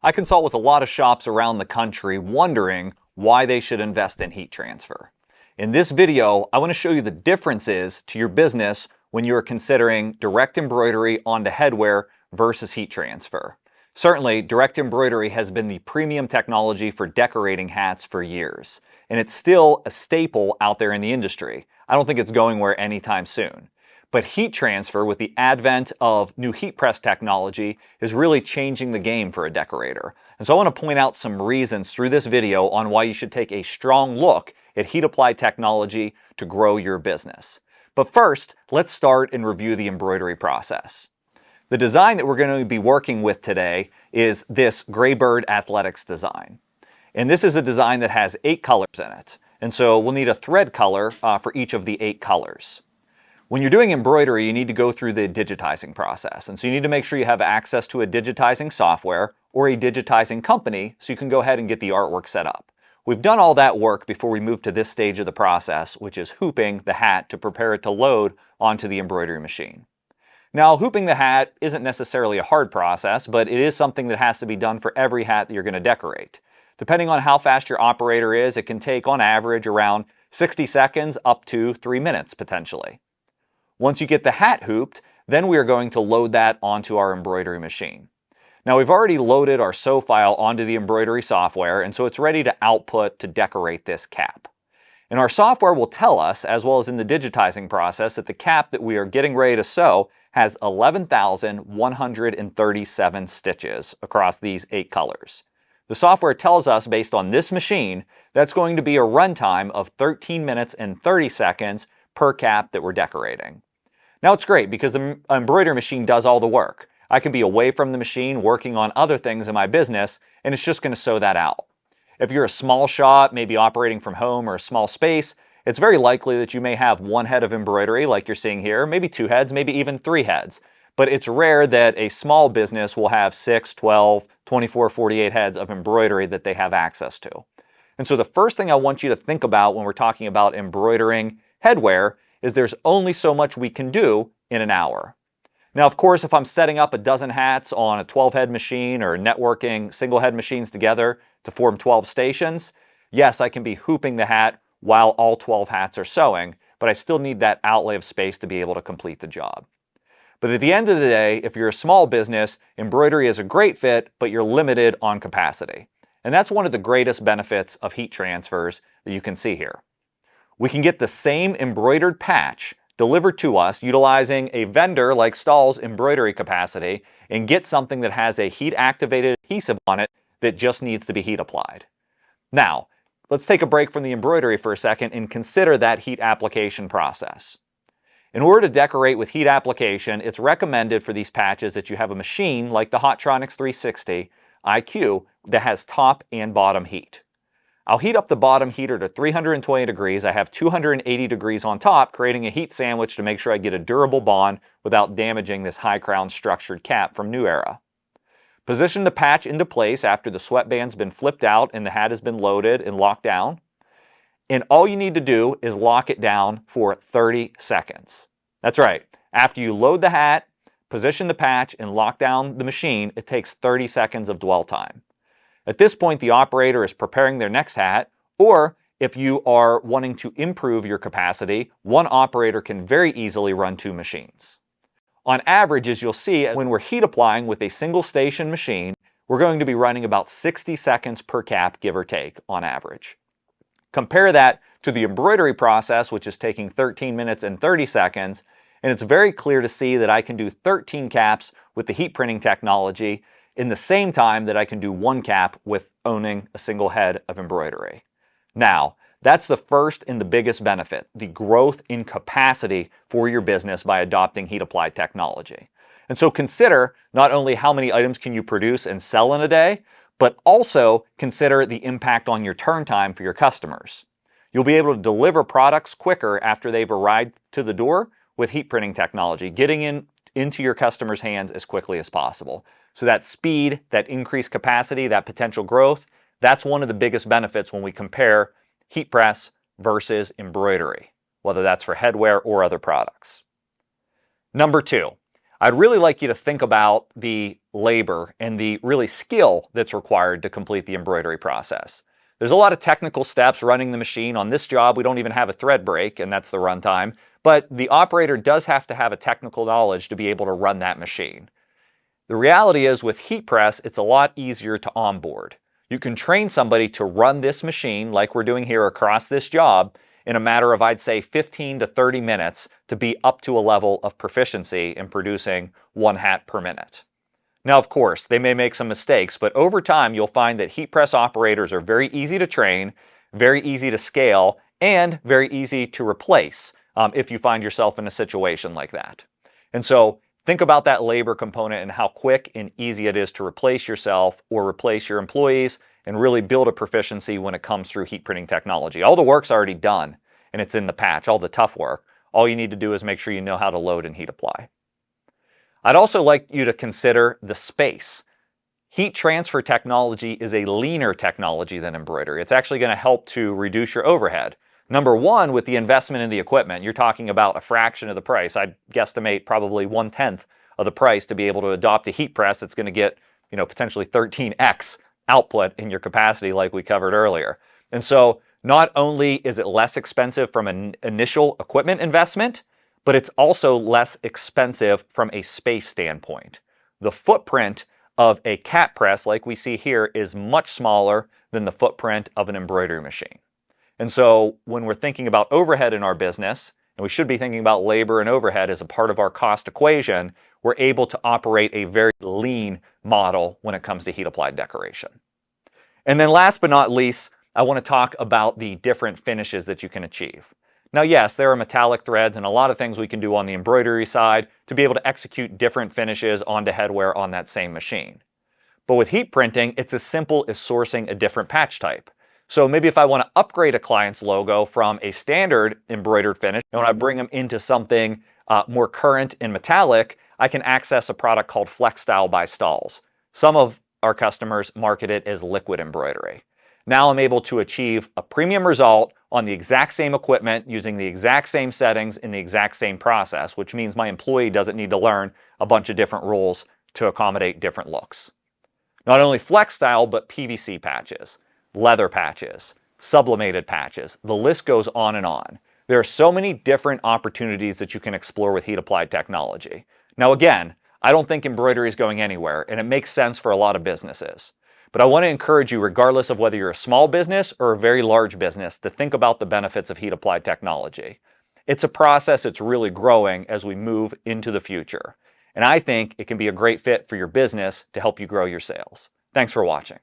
I consult with a lot of shops around the country wondering why they should invest in heat transfer. In this video, I want to show you the differences to your business when you are considering direct embroidery onto headwear versus heat transfer. Certainly, direct embroidery has been the premium technology for decorating hats for years, and it's still a staple out there in the industry. I don't think it's going anywhere anytime soon. But heat transfer, with the advent of new heat press technology, is really changing the game for a decorator. And so I want to point out some reasons through this video on why you should take a strong look at heat applied technology to grow your business. But first, let's start and review the embroidery process. The design that we're going to be working with today is this Graybird Athletics design. And this is a design that has 8 colors in it. And so we'll need a thread color for each of the 8 colors. When you're doing embroidery, you need to go through the digitizing process. And so you need to make sure you have access to a digitizing software or a digitizing company so you can go ahead and get the artwork set up. We've done all that work before we move to this stage of the process, which is hooping the hat to prepare it to load onto the embroidery machine. Now, hooping the hat isn't necessarily a hard process, but it is something that has to be done for every hat that you're going to decorate. Depending on how fast your operator is, it can take on average around 60 seconds up to 3 minutes potentially. Once you get the hat hooped, then we are going to load that onto our embroidery machine. Now, we've already loaded our sew file onto the embroidery software, and so it's ready to output to decorate this cap. And our software will tell us, as well as in the digitizing process, that the cap that we are getting ready to sew has 11,137 stitches across these 8 colors. The software tells us, based on this machine, that's going to be a runtime of 13 minutes and 30 seconds per cap that we're decorating. Now, it's great because the embroidery machine does all the work. I can be away from the machine working on other things in my business, and it's just going to sew that out. If you're a small shop, maybe operating from home or a small space, it's very likely that you may have 1 head of embroidery like you're seeing here, maybe 2 heads, maybe even 3 heads. But it's rare that a small business will have 6, 12, 24, 48 heads of embroidery that they have access to. And so the first thing I want you to think about when we're talking about embroidering headwear is there's only so much we can do in an hour. Now, of course, if I'm setting up a dozen hats on a 12-head machine or networking single-head machines together to form 12 stations, yes, I can be hooping the hat while all 12 hats are sewing, but I still need that outlay of space to be able to complete the job. But at the end of the day, if you're a small business, embroidery is a great fit, but you're limited on capacity. And that's one of the greatest benefits of heat transfers that you can see here. We can get the same embroidered patch delivered to us utilizing a vendor like Stahl's embroidery capacity and get something that has a heat-activated adhesive on it that just needs to be heat applied. Now, let's take a break from the embroidery for a second and consider that heat application process. In order to decorate with heat application, it's recommended for these patches that you have a machine like the Hotronix 360 IQ that has top and bottom heat. I'll heat up the bottom heater to 320 degrees. I have 280 degrees on top, creating a heat sandwich to make sure I get a durable bond without damaging this high crown structured cap from New Era. Position the patch into place after the sweatband's been flipped out and the hat has been loaded and locked down. And all you need to do is lock it down for 30 seconds. That's right. After you load the hat, position the patch, and lock down the machine, it takes 30 seconds of dwell time. At this point, the operator is preparing their next hat, or if you are wanting to improve your capacity, one operator can very easily run 2 machines. On average, as you'll see, when we're heat applying with a single station machine, we're going to be running about 60 seconds per cap, give or take, on average. Compare that to the embroidery process, which is taking 13 minutes and 30 seconds, and it's very clear to see that I can do 13 caps with the heat printing technology in the same time that I can do 1 cap with owning a single head of embroidery. Now, that's the first and the biggest benefit, the growth in capacity for your business by adopting heat applied technology. And so consider not only how many items can you produce and sell in a day, but also consider the impact on your turn time for your customers. You'll be able to deliver products quicker after they've arrived to the door with heat printing technology, getting into your customers' hands as quickly as possible. So that speed, that increased capacity, that potential growth, that's one of the biggest benefits when we compare heat press versus embroidery, whether that's for headwear or other products. Number 2, I'd really like you to think about the labor and the really skill that's required to complete the embroidery process. There's a lot of technical steps running the machine. On this job, we don't even have a thread break, and that's the runtime, but the operator does have to have a technical knowledge to be able to run that machine. The reality is with heat press, it's a lot easier to onboard. You can train somebody to run this machine like we're doing here across this job in a matter of, I'd say, 15 to 30 minutes to be up to a level of proficiency in producing 1 hat per minute. Now, of course, they may make some mistakes, but over time you'll find that heat press operators are very easy to train, very easy to scale, and very easy to replace if you find yourself in a situation like that. And so think about that labor component and how quick and easy it is to replace yourself or replace your employees and really build a proficiency when it comes through heat printing technology. All the work's already done and it's in the patch, all the tough work. All you need to do is make sure you know how to load and heat apply. I'd also like you to consider the space. Heat transfer technology is a leaner technology than embroidery. It's actually going to help to reduce your overhead. Number one, with the investment in the equipment, you're talking about a fraction of the price. I'd guesstimate probably 1/10 of the price to be able to adopt a heat press that's going to get, potentially 13x output in your capacity like we covered earlier. And so not only is it less expensive from an initial equipment investment, but it's also less expensive from a space standpoint. The footprint of a cat press like we see here is much smaller than the footprint of an embroidery machine. And so when we're thinking about overhead in our business, and we should be thinking about labor and overhead as a part of our cost equation, we're able to operate a very lean model when it comes to heat applied decoration. And then last but not least, I want to talk about the different finishes that you can achieve. Now, yes, there are metallic threads and a lot of things we can do on the embroidery side to be able to execute different finishes onto headwear on that same machine. But with heat printing, it's as simple as sourcing a different patch type. So maybe if I want to upgrade a client's logo from a standard embroidered finish, and when I bring them into something more current and metallic, I can access a product called FlexStyle by Stahls. Some of our customers market it as liquid embroidery. Now I'm able to achieve a premium result on the exact same equipment using the exact same settings in the exact same process, which means my employee doesn't need to learn a bunch of different rules to accommodate different looks. Not only FlexStyle, but PVC patches, leather patches, sublimated patches. The list goes on and on. There are so many different opportunities that you can explore with heat applied technology. Now again, I don't think embroidery is going anywhere, and it makes sense for a lot of businesses. But I want to encourage you, regardless of whether you're a small business or a very large business, to think about the benefits of heat applied technology. It's a process that's really growing as we move into the future. And I think it can be a great fit for your business to help you grow your sales. Thanks for watching.